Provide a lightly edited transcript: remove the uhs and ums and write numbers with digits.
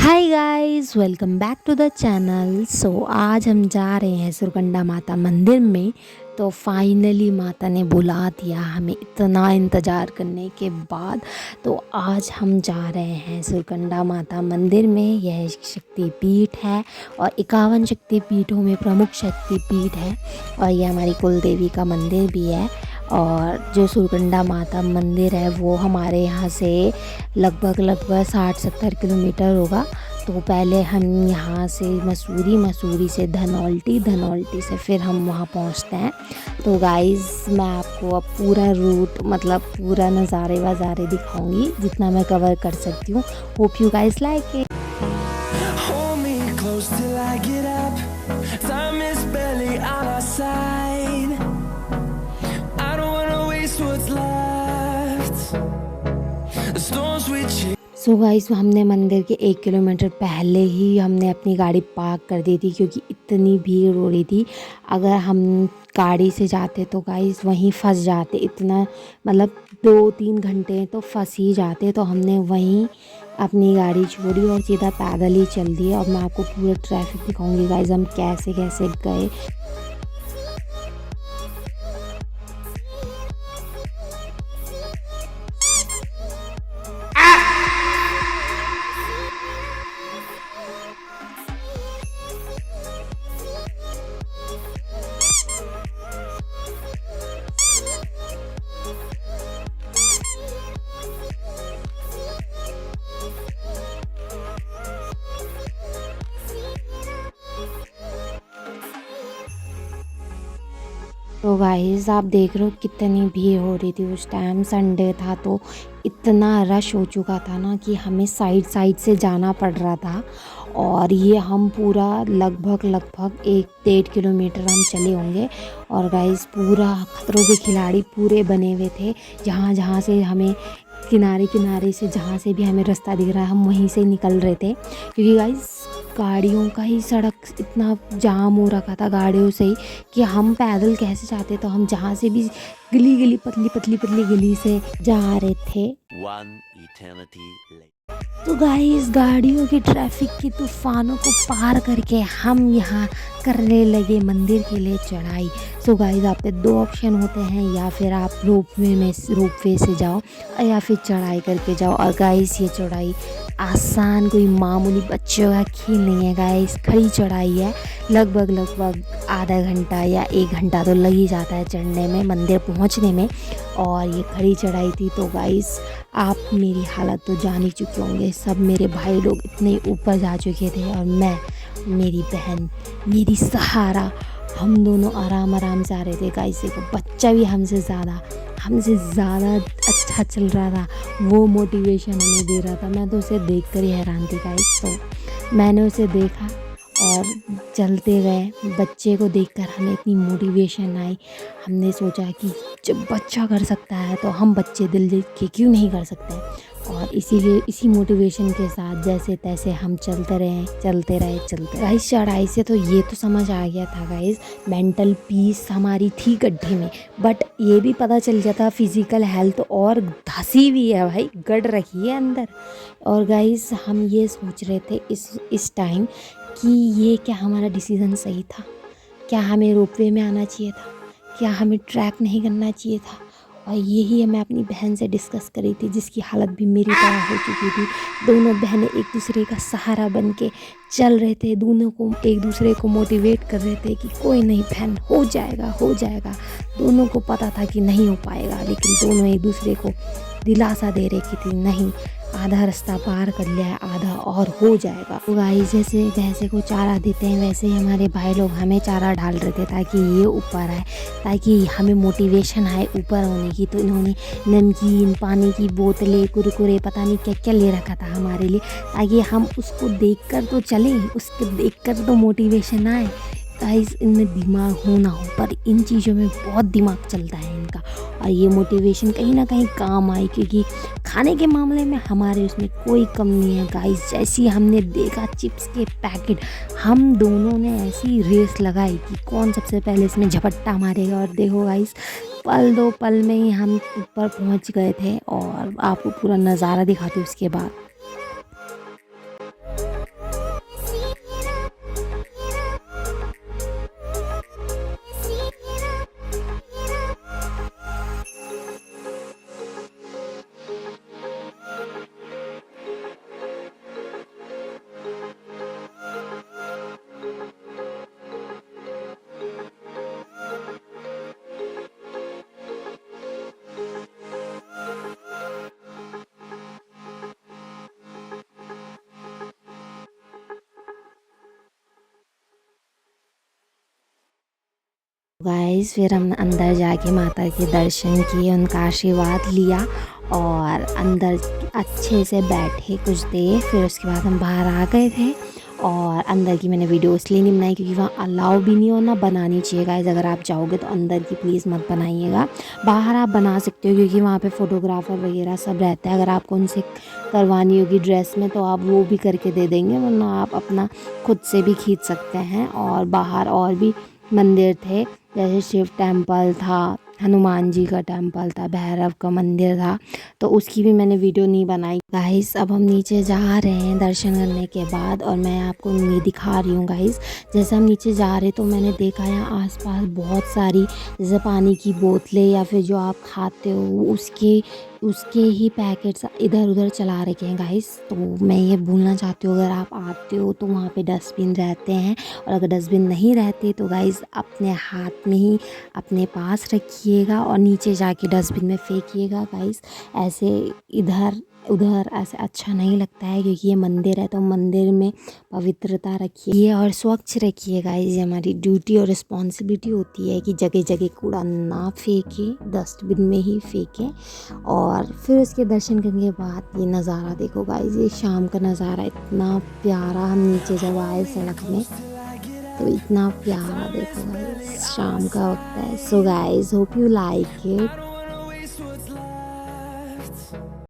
Hi guys, welcome back to the channel. आज हम जा रहे हैं सुरकंडा माता मंदिर में। तो फाइनली माता ने बुला दिया हमें इतना इंतज़ार करने के बाद। तो आज हम जा रहे हैं सुरकंडा माता मंदिर में। यह शक्तिपीठ है और 51 शक्तिपीठों में प्रमुख शक्तिपीठ है और यह हमारी कुल देवी का मंदिर भी है। और जो सुरकंडा माता मंदिर है वो हमारे यहाँ से लगभग 60-70 किलोमीटर होगा। तो पहले हम यहाँ से मसूरी से धनौल्टी से फिर हम वहाँ पहुँचते हैं। तो गाइज़ मैं आपको अब पूरा रूट मतलब पूरा नज़ारे वज़ारे दिखाऊंगी जितना मैं कवर कर सकती हूँ। Hope you guys like it. Hold me close till I get up. Time is barely on our side. I don't wanna waste what's left. The storms we chase. So guys हमने मंदिर के 1 kilometre पहले ही हमने अपनी गाड़ी park कर दी थी क्योंकि इतनी भीड़ हो रही थी। अगर हम गाड़ी से जाते तो गाइस वहीं फंस जाते, इतना मतलब 2-3 घंटे तो फंस ही जाते। तो हमने वहीं अपनी गाड़ी छोड़ी और सीधा पैदल ही चल दिए। और मैं आपको पूरा ट्रैफिक दिखाऊंगी गाइस हम कैसे कैसे गए। तो गाइस आप देख रहे हो कितनी भीड़ हो रही थी। उस टाइम संडे था तो इतना रश हो चुका था ना कि हमें साइड साइड से जाना पड़ रहा था। और ये हम पूरा लगभग 1-1.5 किलोमीटर हम चले होंगे। और गाइस पूरा खतरों के खिलाड़ी पूरे बने हुए थे। जहाँ जहाँ से हमें किनारे से जहाँ से भी हमें रास्ता दिख रहा है हम वहीं से निकल रहे थे क्योंकि गाइस गाड़ियों का ही सड़क इतना जाम हो रखा था गाड़ियों से ही कि हम पैदल कैसे जाते। तो हम जहाँ से भी गली पतली गली से जा रहे थे। One eternity later. तो गाइस गाड़ियों की ट्रैफिक की तूफानों को पार करके हम यहाँ करने लगे मंदिर के लिए चढ़ाई। सो गाइस आप पे 2 ऑप्शन होते हैं, या फिर आप रोपवे से जाओ या फिर चढ़ाई करके जाओ। और गाइस ये चढ़ाई आसान कोई मामूली बच्चों का खेल नहीं है गाइस। खड़ी चढ़ाई है, लगभग आधा घंटा या 1 घंटा तो लग ही जाता है चढ़ने में, मंदिर पहुंचने में। और ये खड़ी चढ़ाई थी। तो गाइस आप मेरी हालत तो जान ही चुके होंगे। सब मेरे भाई लोग इतने ऊपर जा चुके थे और मैं, मेरी बहन, मेरी सहारा, हम दोनों आराम से आ रहे थे। गाइस देखो बच्चा भी हमसे ज़्यादा अच्छा चल रहा था, वो मोटिवेशन हमें दे रहा था। मैं तो उसे देख कर ही हैरान थी गाइस। तो मैंने उसे देखा और चलते गए। बच्चे को देखकर हमें इतनी मोटिवेशन आई। हमने सोचा कि जब बच्चा कर सकता है तो हम बच्चे दिल देख के क्यों नहीं कर सकते। और इसीलिए इसी मोटिवेशन के साथ जैसे तैसे हम चलते रहे। गाइस चढ़ाई से तो ये तो समझ आ गया था गाइस, मेंटल पीस हमारी थी गड्ढे में, बट ये भी पता चल गया था फिज़िकल हेल्थ और धसी हुई है भाई, गड़ रही है अंदर। और गाइस हम ये सोच रहे थे इस टाइम कि ये क्या हमारा डिसीज़न सही था, क्या हमें रोपवे में आना चाहिए था, क्या हमें ट्रैक नहीं करना चाहिए था। और यही मैं अपनी बहन से डिस्कस करी थी जिसकी हालत भी मेरी तरह हो चुकी थी। दोनों बहनें एक दूसरे का सहारा बन के चल रहे थे, दोनों को एक दूसरे को मोटिवेट कर रहे थे कि कोई नहीं बहन, हो जाएगा। दोनों को पता था कि नहीं हो पाएगा, लेकिन दोनों एक दूसरे को दिलासा दे रही थी नहीं, आधा रास्ता पार कर लिया है, आधा और हो जाएगा। तो गाइस जैसे भैंसे को चारा देते हैं वैसे ही हमारे भाई लोग हमें चारा डाल रहे थे ताकि ये ऊपर आए, ताकि हमें मोटिवेशन आए ऊपर होने की। तो इन्होंने नमकीन, पानी की बोतलें, कुरकुरे, पता नहीं क्या क्या ले रखा था हमारे लिए, ताकि हम उसको देखकर तो चलें, उसको देखकर तो मोटिवेशन आए। गाइस इनमें दिमाग हो ना हो पर इन चीज़ों में बहुत दिमाग चलता है इनका। और ये मोटिवेशन कहीं ना कहीं काम आई क्योंकि खाने के मामले में हमारे उसमें कोई कम नहीं है गाइस। जैसे ही हमने देखा चिप्स के पैकेट, हम दोनों ने ऐसी रेस लगाई कि कौन सबसे पहले इसमें झपट्टा मारेगा। और देखो गाइस पल दो पल में ही हम ऊपर पहुंच गए थे और आपको पूरा नज़ारा दिखाती हूँ उसके बाद। गाइस फिर हम अंदर जाके माता के दर्शन किए, उनका आशीर्वाद लिया और अंदर अच्छे से बैठे कुछ देर। फिर उसके बाद हम बाहर आ गए थे और अंदर की मैंने वीडियो इसलिए नहीं बनाई क्योंकि वहाँ अलाउ भी नहीं हो ना बनानी चाहिए गाइस। अगर आप जाओगे तो अंदर की प्लीज़ मत बनाइएगा, बाहर आप बना सकते हो क्योंकि वहाँ पे फ़ोटोग्राफ़र वगैरह सब रहते हैं। अगर आपको उनसे करवानी होगी ड्रेस में तो आप वो भी करके दे देंगे, वरना आप अपना खुद से भी खींच सकते हैं। और बाहर और भी मंदिर थे, जैसे शिव टेम्पल था, हनुमान जी का टेम्पल था, भैरव का मंदिर था, तो उसकी भी मैंने वीडियो नहीं बनाई गाइस। अब हम नीचे जा रहे हैं दर्शन करने के बाद और मैं आपको ये दिखा रही हूँ गाइस। जैसे हम नीचे जा रहे तो मैंने देखा यहाँ आसपास बहुत सारी जैसे पानी की बोतलें या फिर जो आप खाते हो उसके ही पैकेट्स इधर उधर चला रखे हैं गाइस। तो मैं ये बोलना चाहती हूँ अगर आप आते हो तो वहाँ पे डस्टबिन रहते हैं, और अगर डस्टबिन नहीं रहते तो गाइस अपने हाथ में ही अपने पास रखिएगा और नीचे जाके डस्टबिन में फेंकिएगा गाइस। ऐसे इधर उधर ऐसे अच्छा नहीं लगता है क्योंकि ये मंदिर है, तो मंदिर में पवित्रता रखिए और स्वच्छ रखिए गाइस। ये हमारी ड्यूटी और रिस्पॉन्सिबिलिटी होती है कि जगह जगह कूड़ा ना फेंकें, डस्टबिन में ही फेंकें। और फिर उसके दर्शन करने के बाद ये नज़ारा देखो गाइस, ये शाम का नज़ारा इतना प्यारा। हम नीचे जब आए सड़क में तो इतना प्यारा देखो गाइस, शाम का वक्त है। So guys hope you like it.